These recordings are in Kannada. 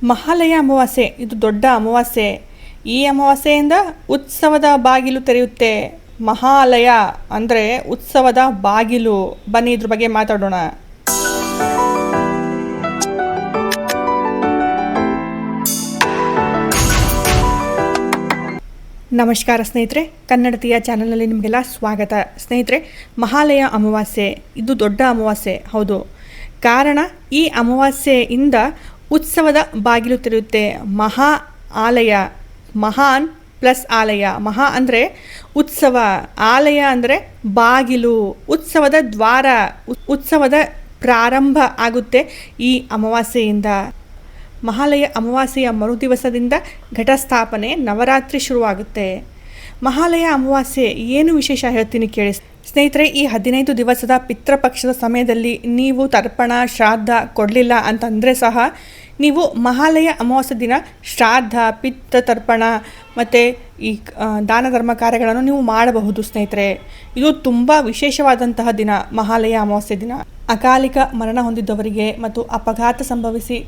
ಮಹಾಲಯ ಅಮಾವಾಸ್ಯೆ ಇದು ದೊಡ್ಡ ಅಮಾವಾಸ್ಯೆ. ಈ ಅಮಾವಾಸ್ಯೆಯಿಂದ ಉತ್ಸವದ ಬಾಗಿಲು ತೆರೆಯುತ್ತೆ. ಮಹಾಲಯ ಅಂದರೆ ಉತ್ಸವದ ಬಾಗಿಲು. ಬನ್ನಿ ಇದ್ರ ಬಗ್ಗೆ ಮಾತಾಡೋಣ. ನಮಸ್ಕಾರ ಸ್ನೇಹಿತರೆ, ಕನ್ನಡತಿಯ ಚಾನಲ್ನಲ್ಲಿ ನಿಮಗೆಲ್ಲ ಸ್ವಾಗತ. ಸ್ನೇಹಿತರೆ, ಮಹಾಲಯ ಅಮಾವಾಸ್ಯೆ ಇದು ದೊಡ್ಡ ಅಮಾವಾಸ್ಯೆ. ಹೌದು, ಕಾರಣ ಈ ಅಮಾವಾಸ್ಯೆಯಿಂದ ಉತ್ಸವದ ಬಾಗಿಲು ತೆರೆಯುತ್ತೆ. ಮಹಾ ಆಲಯ, ಮಹಾನ್ ಪ್ಲಸ್ ಆಲಯ. ಮಹಾ ಅಂದರೆ ಉತ್ಸವ, ಆಲಯ ಅಂದರೆ ಬಾಗಿಲು, ಉತ್ಸವದ ದ್ವಾರ, ಉತ್ಸವದ ಪ್ರಾರಂಭ ಆಗುತ್ತೆ ಈ ಅಮಾವಾಸ್ಯೆಯಿಂದ. ಮಹಾಲಯ ಅಮಾವಾಸ್ಯೆಯ ಮರುದಿವಸದಿಂದ ಘಟಸ್ಥಾಪನೆ, ನವರಾತ್ರಿ ಶುರುವಾಗುತ್ತೆ. ಮಹಾಲಯ ಅಮಾವಾಸ್ಯೆ ಏನು ವಿಶೇಷ ಹೇಳ್ತೀನಿ ಕೇಳಿ ಸ್ನೇಹಿತರೆ. ಈ 15 ದಿವಸದ ಪಿತೃಪಕ್ಷದ ಸಮಯದಲ್ಲಿ ನೀವು ತರ್ಪಣ ಶ್ರಾದ್ದ ಕೊಡಲಿಲ್ಲ ಅಂತಂದರೆ ಸಹ ನೀವು ಮಹಾಲಯ ಅಮಾವಾಸ್ಯೆ ದಿನ ಶ್ರಾದ್ದ, ಪಿತ್ತ ತರ್ಪಣ ಮತ್ತು ಈ ದಾನ ಧರ್ಮ ಕಾರ್ಯಗಳನ್ನು ನೀವು ಮಾಡಬಹುದು ಸ್ನೇಹಿತರೆ. ಇದು ತುಂಬ ವಿಶೇಷವಾದಂತಹ ದಿನ ಮಹಾಲಯ ಅಮಾವಾಸ್ಯೆ ದಿನ. ಅಕಾಲಿಕ ಮರಣ ಹೊಂದಿದ್ದವರಿಗೆ ಮತ್ತು ಅಪಘಾತ ಸಂಭವಿಸಿ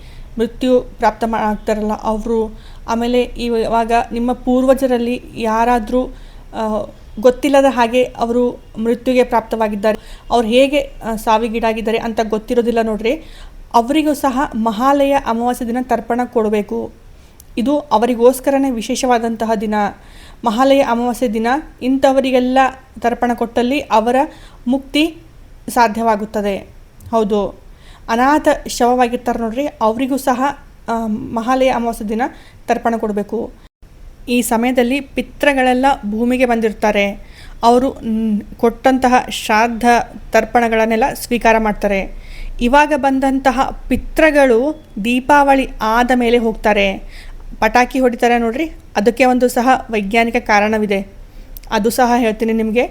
ಮೃತ್ಯು ಪ್ರಾಪ್ತ ಆಗ್ತಾರಲ್ಲ ಅವರು, ಆಮೇಲೆ ಇವಾಗ ನಿಮ್ಮ ಪೂರ್ವಜರಲ್ಲಿ ಯಾರಾದರೂ ಗೊತ್ತಿಲ್ಲದ ಹಾಗೆ ಅವರು ಮೃತ್ಯುಗೆ ಪ್ರಾಪ್ತವಾಗಿದ್ದಾರೆ, ಅವ್ರು ಹೇಗೆ ಸಾವಿಗೀಡಾಗಿದ್ದಾರೆ ಅಂತ ಗೊತ್ತಿರೋದಿಲ್ಲ ನೋಡ್ರಿ, ಅವರಿಗೂ ಸಹ ಮಹಾಲಯ ಅಮಾವಾಸ್ಯೆ ದಿನ ತರ್ಪಣ ಕೊಡಬೇಕು. ಇದು ಅವರಿಗೋಸ್ಕರನೇ ವಿಶೇಷವಾದಂತಹ ದಿನ. ಮಹಾಲಯ ಅಮಾವಾಸ್ಯೆ ದಿನ ಇಂಥವರಿಗೆಲ್ಲ ತರ್ಪಣ ಕೊಟ್ಟಲ್ಲಿ ಅವರ ಮುಕ್ತಿ ಸಾಧ್ಯವಾಗುತ್ತದೆ. ಹೌದು, ಅನಾಥ ಶವವಾಗಿರ್ತಾರೆ ನೋಡ್ರಿ, ಅವರಿಗೂ ಸಹ ಮಹಾಲಯ ಅಮಾವಾಸ್ಯೆ ದಿನ ತರ್ಪಣ ಕೊಡಬೇಕು. ಈ ಸಮಯದಲ್ಲಿ ಪಿತೃಗಳೆಲ್ಲ ಭೂಮಿಗೆ ಬಂದಿರ್ತಾರೆ. ಅವರು ಕೊಟ್ಟಂತಹ ಶ್ರಾದ್ದ ತರ್ಪಣಗಳನ್ನೆಲ್ಲ ಸ್ವೀಕಾರ ಮಾಡ್ತಾರೆ. ಇವಾಗ ಬಂದಂತಹ ಪಿತೃಗಳು ದೀಪಾವಳಿ ಆದ ಮೇಲೆ ಹೋಗ್ತಾರೆ, ಪಟಾಕಿ ಹೊಡಿತಾರೆ ನೋಡ್ರಿ. ಅದಕ್ಕೆ ಒಂದು ಸಹ ವೈಜ್ಞಾನಿಕ ಕಾರಣವಿದೆ, ಅದು ಸಹ ಹೇಳ್ತೀನಿ ನಿಮಗೆ.